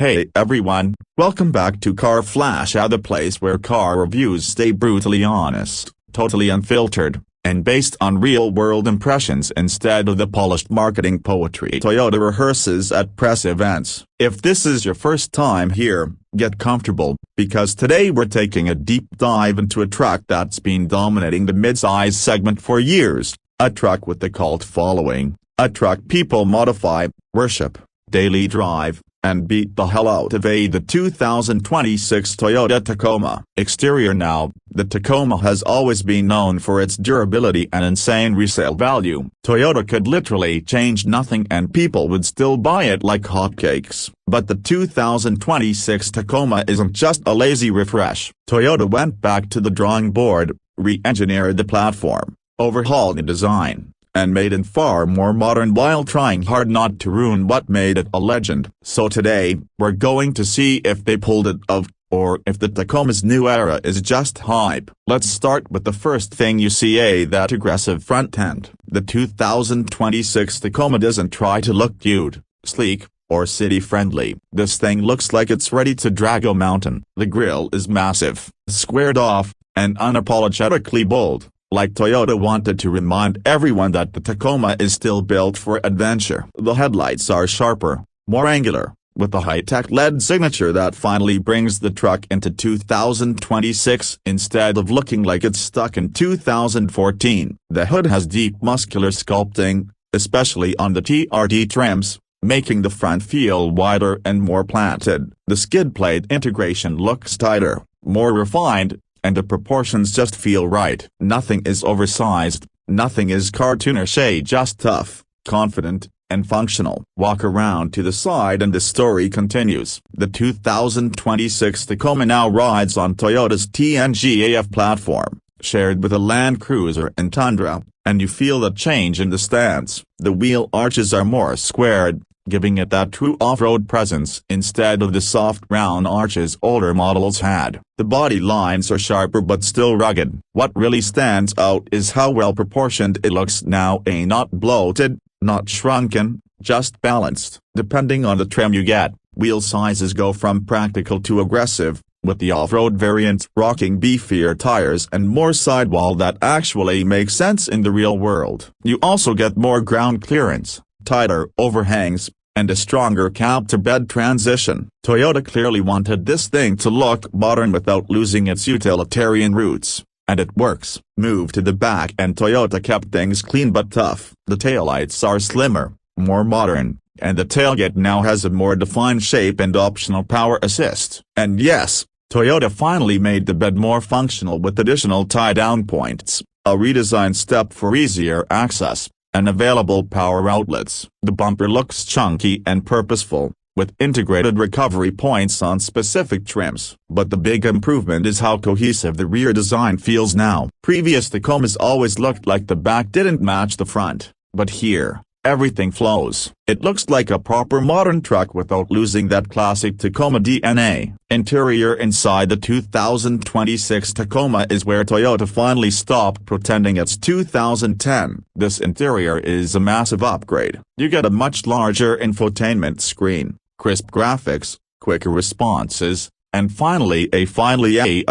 Hey everyone, welcome back to Car Flash, the place where car reviews stay brutally honest, totally unfiltered, and based on real-world impressions instead of the polished marketing poetry Toyota rehearses at press events. If this is your first time here, get comfortable, because today we're taking a deep dive into a truck that's been dominating the mid-size segment for years, a truck with a cult following, a truck people modify, worship, daily drive, and beat the hell out of the 2026 Toyota Tacoma. Exterior. Now, the Tacoma has always been known for its durability and insane resale value. Toyota could literally change nothing and people would still buy it like hotcakes. But the 2026 Tacoma isn't just a lazy refresh. Toyota went back to the drawing board, re-engineered the platform, overhauled the design, and made it far more modern while trying hard not to ruin what made it a legend. So today, we're going to see if they pulled it off, or if the Tacoma's new era is just hype. Let's start with the first thing you see, that aggressive front end. The 2026 Tacoma doesn't try to look cute, sleek, or city-friendly. This thing looks like it's ready to drag a mountain. The grille is massive, squared off, and unapologetically bold. Like Toyota wanted to remind everyone that the Tacoma is still built for adventure. The headlights are sharper, more angular, with a high-tech LED signature that finally brings the truck into 2026 instead of looking like it's stuck in 2014. The hood has deep muscular sculpting, especially on the TRD trims, making the front feel wider and more planted. The skid plate integration looks tighter, more refined, and the proportions just feel right. Nothing is oversized, nothing is cartoonish, just tough, confident, and functional. Walk around to the side and the story continues. The 2026 Tacoma now rides on Toyota's TNGAF platform, shared with a Land Cruiser and Tundra, and you feel the change in the stance. The wheel arches are more squared, giving it that true off-road presence instead of the soft round arches older models had. The body lines are sharper but still rugged. What really stands out is how well proportioned it looks now, not bloated, not shrunken, just balanced. Depending on the trim you get, wheel sizes go from practical to aggressive, with the off-road variant rocking beefier tires and more sidewall that actually makes sense in the real world. You also get more ground clearance, tighter overhangs, and a stronger cab-to-bed transition. Toyota clearly wanted this thing to look modern without losing its utilitarian roots, and it works. Move to the back and Toyota kept things clean but tough. The taillights are slimmer, more modern, and the tailgate now has a more defined shape and optional power assist. And yes, Toyota finally made the bed more functional with additional tie-down points, a redesigned step for easier access, and available power outlets. The bumper looks chunky and purposeful, with integrated recovery points on specific trims. But the big improvement is how cohesive the rear design feels now. Previous Tacomas always looked like the back didn't match the front, but here, everything flows. It looks like a proper modern truck without losing that classic Tacoma DNA. Interior. Inside the 2026 Tacoma is where Toyota finally stopped pretending it's 2010. This interior is a massive upgrade. You get a much larger infotainment screen, crisp graphics, quicker responses, and finally a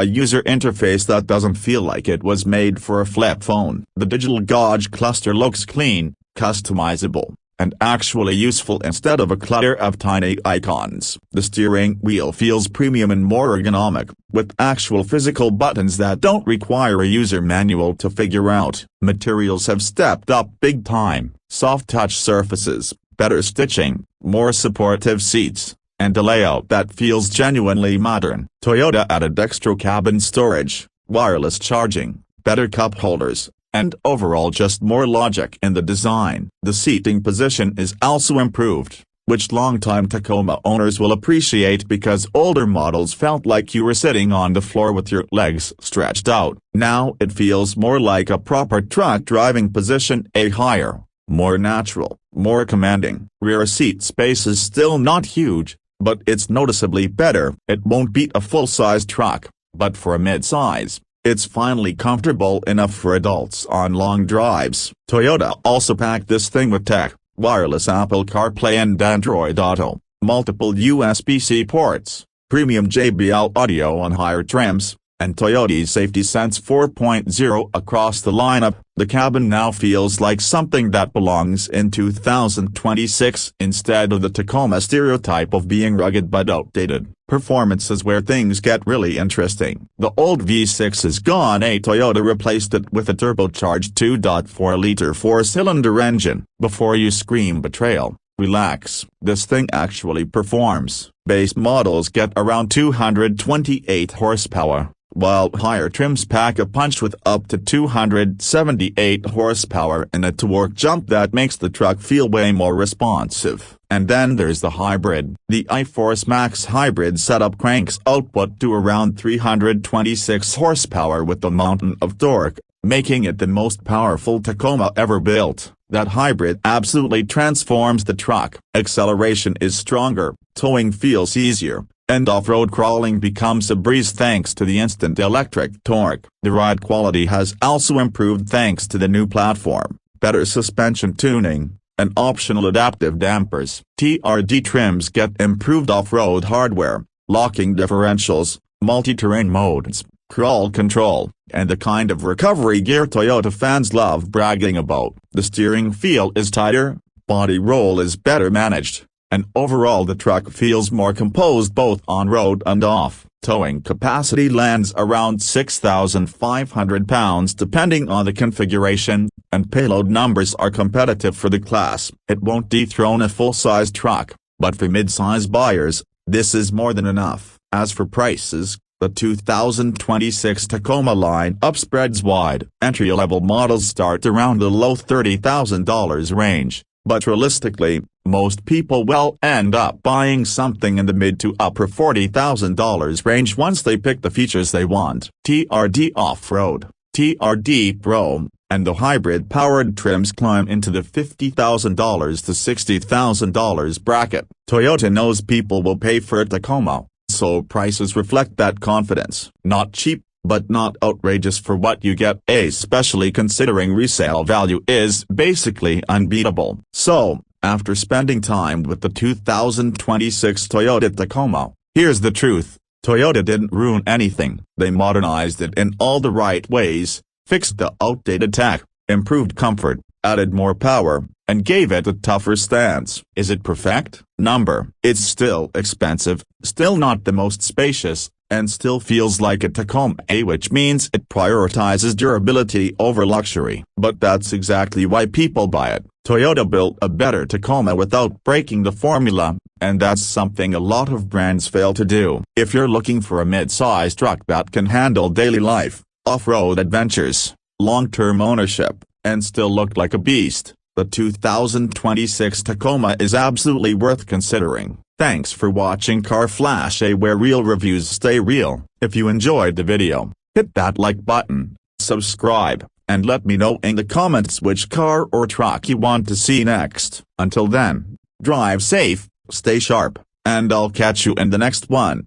user interface that doesn't feel like it was made for a flip phone. The digital gauge cluster looks clean, customizable, and actually useful instead of a clutter of tiny icons. The steering wheel feels premium and more ergonomic, with actual physical buttons that don't require a user manual to figure out. Materials have stepped up big time: soft touch surfaces, better stitching, more supportive seats, and a layout that feels genuinely modern. Toyota added extra cabin storage, wireless charging, better cup holders, and overall just more logic in the design. The seating position is also improved, which longtime Tacoma owners will appreciate because older models felt like you were sitting on the floor with your legs stretched out. Now it feels more like a proper truck driving position, a higher, more natural, more commanding. Rear seat space is still not huge, but it's noticeably better. It won't beat a full-size truck, but for a mid-size, it's finally comfortable enough for adults on long drives. Toyota also packed this thing with tech, wireless Apple CarPlay and Android Auto, multiple USB-C ports, premium JBL audio on higher trims, and Toyota's Safety Sense 4.0 across the lineup. The cabin now feels like something that belongs in 2026 instead of the Tacoma stereotype of being rugged but outdated. Performance is where things get really interesting. The old V6 is gone. A Toyota replaced it with a turbocharged 2.4-liter four-cylinder engine. Before you scream betrayal, relax. This thing actually performs. Base models get around 228 horsepower, while higher trims pack a punch with up to 278 horsepower and a torque jump that makes the truck feel way more responsive. And then there's the hybrid. The iForce Max hybrid setup cranks output to around 326 horsepower with a mountain of torque, making it the most powerful Tacoma ever built. That hybrid absolutely transforms the truck. Acceleration is stronger, towing feels easier, and off-road crawling becomes a breeze thanks to the instant electric torque. The ride quality has also improved thanks to the new platform, better suspension tuning, and optional adaptive dampers. TRD trims get improved off-road hardware, locking differentials, multi-terrain modes, crawl control, and the kind of recovery gear Toyota fans love bragging about. The steering feel is tighter, body roll is better managed, and overall the truck feels more composed both on-road and off. Towing capacity lands around 6,500 pounds depending on the configuration, and payload numbers are competitive for the class. It won't dethrone a full-size truck, but for mid-size buyers, this is more than enough. As for prices, the 2026 Tacoma line-up spreads wide. Entry-level models start around the low $30,000 range, but realistically, most people will end up buying something in the mid to upper $40,000 range once they pick the features they want. TRD Off-Road, TRD Pro, and the hybrid-powered trims climb into the $50,000 to $60,000 bracket. Toyota knows people will pay for a Tacoma, so prices reflect that confidence. Not cheap, but not outrageous for what you get, especially considering resale value is basically unbeatable. So, after spending time with the 2026 Toyota Tacoma, here's the truth. Toyota didn't ruin anything. They modernized it in all the right ways, fixed the outdated tech, improved comfort, added more power, and gave it a tougher stance. Is it perfect? Number. It's still expensive, still not the most spacious, and still feels like a Tacoma, which means it prioritizes durability over luxury. But that's exactly why people buy it. Toyota built a better Tacoma without breaking the formula, and that's something a lot of brands fail to do. If you're looking for a mid-size truck that can handle daily life, off-road adventures, long-term ownership, and still look like a beast, the 2026 Tacoma is absolutely worth considering. Thanks for watching Car Flash, where real reviews stay real. If you enjoyed the video, hit that like button, subscribe, and let me know in the comments which car or truck you want to see next. Until then, drive safe, stay sharp, and I'll catch you in the next one.